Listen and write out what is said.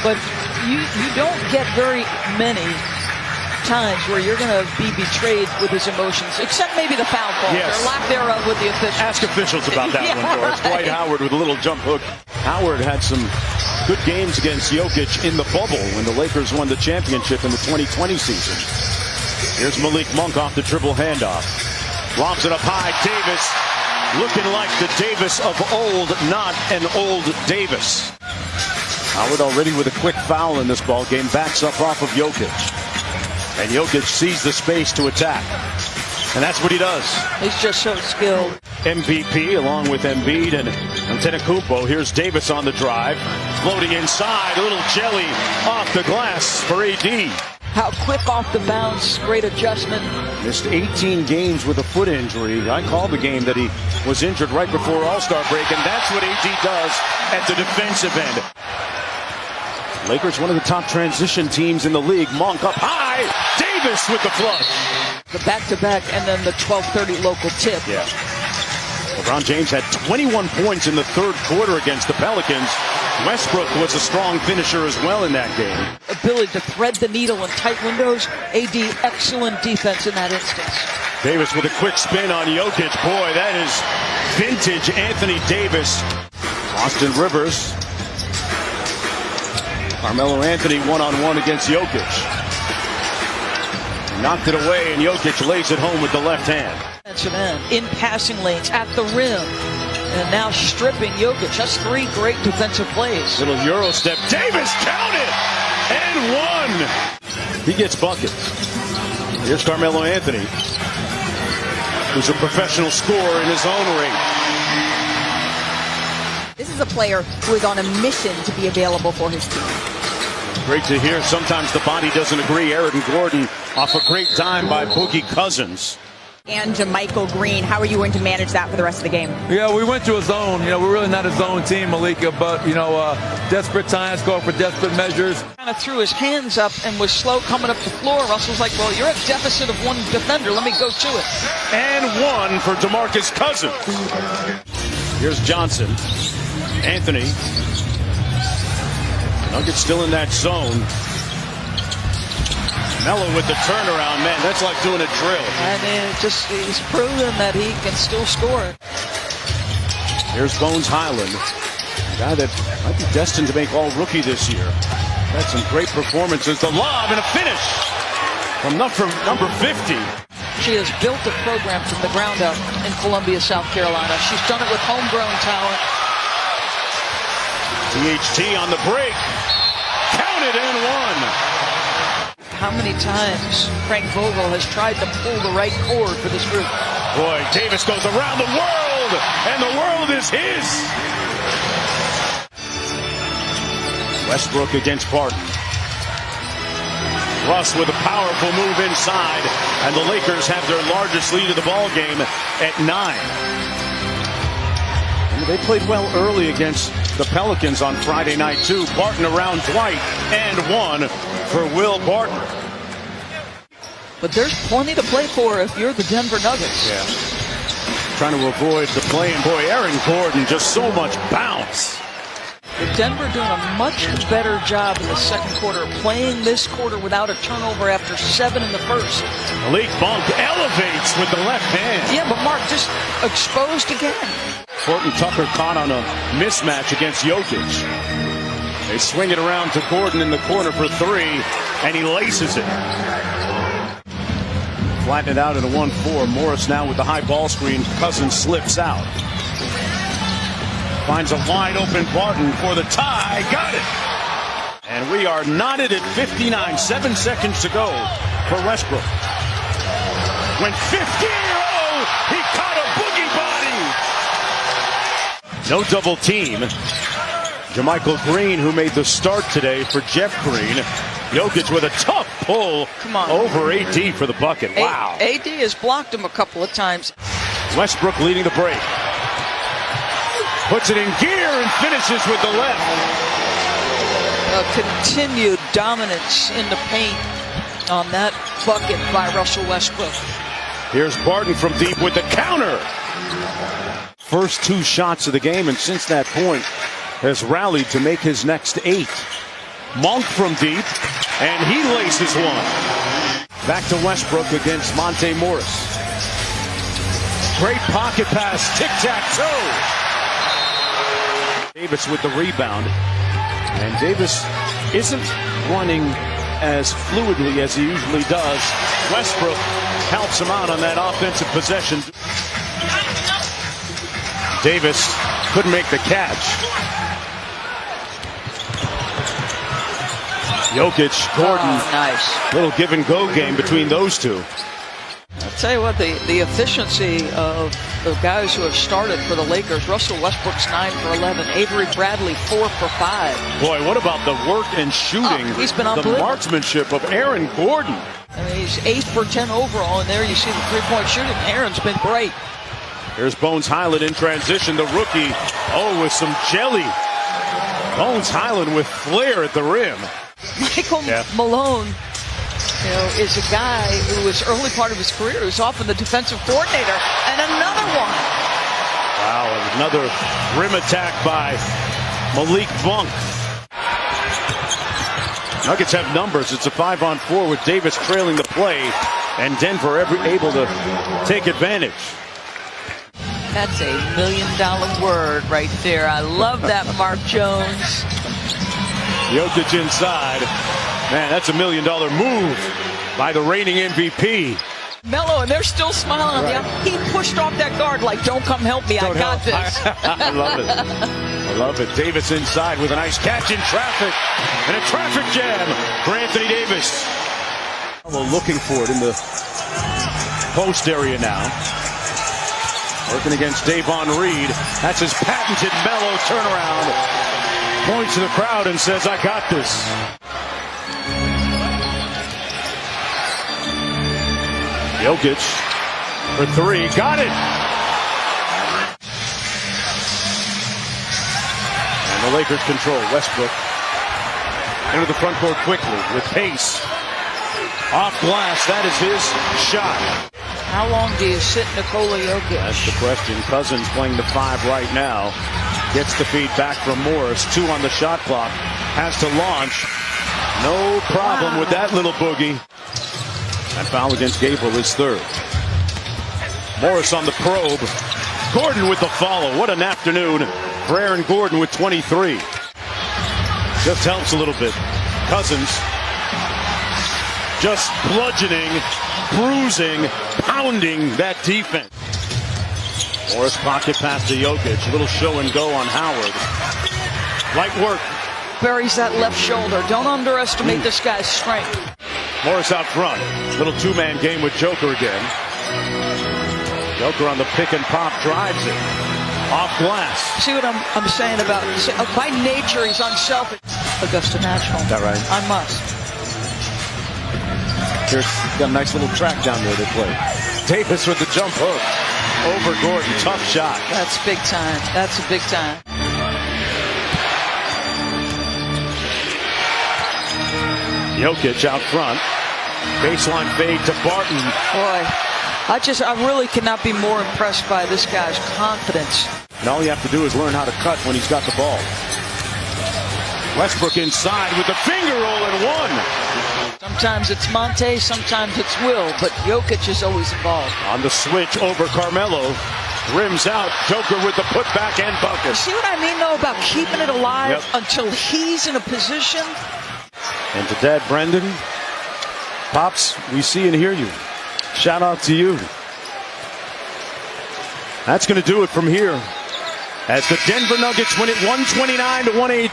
but you don't get very many times where you're going to be betrayed with his emotions, except maybe the foul call, or lack thereof with the officials. Ask officials about that one, Doris. Dwight Howard with a little jump hook. Howard had some good games against Jokic in the bubble when the Lakers won the championship in the 2020 season. Here's Malik Monk off the dribble handoff. Lobs it up high. Davis looking like the Davis of old, not an old Davis. Howard already with a quick foul in this ball game. Backs up off of Jokic. And Jokic sees the space to attack. And that's what he does. He's just so skilled. MVP along with Embiid and Antetokounmpo. Here's Davis on the drive. Floating inside. A little jelly off the glass for AD. How quick off the bounce. Great adjustment. Missed 18 games with a foot injury. I called the game that he was injured right before All-Star break. And that's what AD does at the defensive end. Lakers, one of the top transition teams in the league. Monk up high. Davis with the flush. The back-to-back and then the 12:30 local tip. Yeah. LeBron James had 21 points in the third quarter against the Pelicans. Westbrook was a strong finisher as well in that game. Ability to thread the needle in tight windows. AD, excellent defense in that instance. Davis with a quick spin on Jokic. Boy, that is vintage Anthony Davis. Austin Rivers. Carmelo Anthony one-on-one against Jokic. Knocked it away, and Jokic lays it home with the left hand. Defensive end, in passing lanes, at the rim. And now stripping Jokic. That's three great defensive plays. Little Euro step. Davis counted! And one! He gets buckets. Here's Carmelo Anthony, who's a professional scorer in his own right. This is a player who is on a mission to be available for his team. Great to hear. Sometimes the body doesn't agree. Aaron Gordon off a great time by Boogie Cousins. And JaMychal Green, how are you going to manage that for the rest of the game? Yeah, we went to a zone. We're really not a zone team, Malika, but, desperate times call for desperate measures. Kind of threw his hands up and was slow coming up the floor. Russell's like, well, you're at deficit of one defender. Let me go to it. And one for Demarcus Cousins. Here's Johnson. Anthony. Nuggets still in that zone. Melo with the turnaround, man. That's like doing a drill. I mean, he's proven that he can still score. Here's Bones Highland, a guy that might be destined to make All-Rookie this year. Had some great performances. The lob and a finish from number 50. She has built a program from the ground up in Columbia, South Carolina. She's done it with homegrown talent. THT on the break. Counted and one. How many times Frank Vogel has tried to pull the right cord for this group? Boy, Davis goes around the world, and the world is his. Westbrook against Barton. Russ with a powerful move inside, and the Lakers have their largest lead of the ball game at 9. And they played well early against the Pelicans on Friday night, too. Barton around Dwight, and one for Will Barton. But there's plenty to play for if you're the Denver Nuggets. Yeah. Trying to avoid the play, and boy, Aaron Gordon, just so much bounce. But Denver doing a much better job in the second quarter, playing this quarter without a turnover after 7 in the first. Malik Monk elevates with the left hand. Yeah, but Mark just exposed again. Horton Tucker caught on a mismatch against Jokic. They swing it around to Gordon in the corner for 3, and he laces it. Flatten it out in a 1-4. Morris now with the high ball screen. Cousins slips out. Finds a wide open Barton for the tie. Got it. And we are knotted at 59. 7 seconds to go for Westbrook. Went 50. Oh, he caught a boogie body. No double team. JaMychal Green, who made the start today for Jeff Green. Jokic with a tough pull over AD for the bucket. Wow. AD has blocked him a couple of times. Westbrook leading the break. Puts it in gear and finishes with the left. A continued dominance in the paint on that bucket by Russell Westbrook. Here's Barton from deep with the counter. First 2 shots of the game, and since that point has rallied to make his next 8. Monk from deep, and he laces one. Back to Westbrook against Monte Morris. Great pocket pass, tic-tac-toe. Davis with the rebound, and Davis isn't running as fluidly as he usually does. Westbrook helps him out on that offensive possession. Davis couldn't make the catch. Jokić, Gordon, nice. Little give and go game between those two. I'll tell you what, the efficiency of the guys who have started for the Lakers. Russell Westbrook's 9 for 11. Avery Bradley 4 for 5. Boy, what about the work and shooting? He's been the unbelievable. marksmanship of Aaron Gordon. I mean, he's 8 for 10 overall, and there you see the three-point shooting. Aaron's been great. Here's Bones Highland in transition. The rookie, with some jelly. Bones Highland with flair at the rim. Michael Malone, is a guy who was early part of his career, who's often the defensive coordinator, and another one. Wow, another rim attack by Malik Monk. Nuggets have numbers. It's a 5-on-4 with Davis trailing the play, and Denver able to take advantage. That's $1 million word right there. I love that, Mark Jones. Jokić inside. Man, that's $1 million move by the reigning MVP. Melo, and they're still smiling on the outside. He pushed off that guard like, don't come help me, I got this. I love it. I love it. Davis inside with a nice catch in traffic. And a traffic jam for Anthony Davis. Looking for it in the post area now. Working against Davon Reed. That's his patented Melo turnaround. Points to the crowd and says, I got this. Jokić for 3. Got it. And the Lakers control. Westbrook into the front court quickly with pace. Off glass. That is his shot. How long do you sit Nikola Jokić? That's the question. Cousins playing the 5 right now. Gets the feed back from Morris. 2 on the shot clock. Has to launch. No problem with that little boogie. That foul against Gabriel is 3rd. Morris on the probe. Gordon with the follow. What an afternoon for Aaron Gordon with 23. Just helps a little bit. Cousins just bludgeoning, bruising, pounding that defense. Morris pocket pass to Jokić. A little show and go on Howard. Light work. Buries that left shoulder. Don't underestimate this guy's strength. Morris out front. Little two-man game with Joker again. Joker on the pick and pop, drives it. Off glass. See what I'm saying about, by nature he's unselfish. Augusta National. Is that right? I must. Here's got a nice little track down there they play. Davis with the jump hook. Over Gordon. Tough shot. That's big time. That's a big time. Jokić out front. Baseline fade to Barton. Boy, I really cannot be more impressed by this guy's confidence. And all you have to do is learn how to cut when he's got the ball. Westbrook inside with the finger roll and 1. Sometimes it's Monte, sometimes it's Will, but Jokić is always involved. On the switch over Carmelo. Rims out. Joker with the putback and bucket. You see what I mean, though, about keeping it alive until he's in a position? And to Dad Brendan, Pops, we see and hear you. Shout out to you. That's going to do it from here as the Denver Nuggets win it 129-118.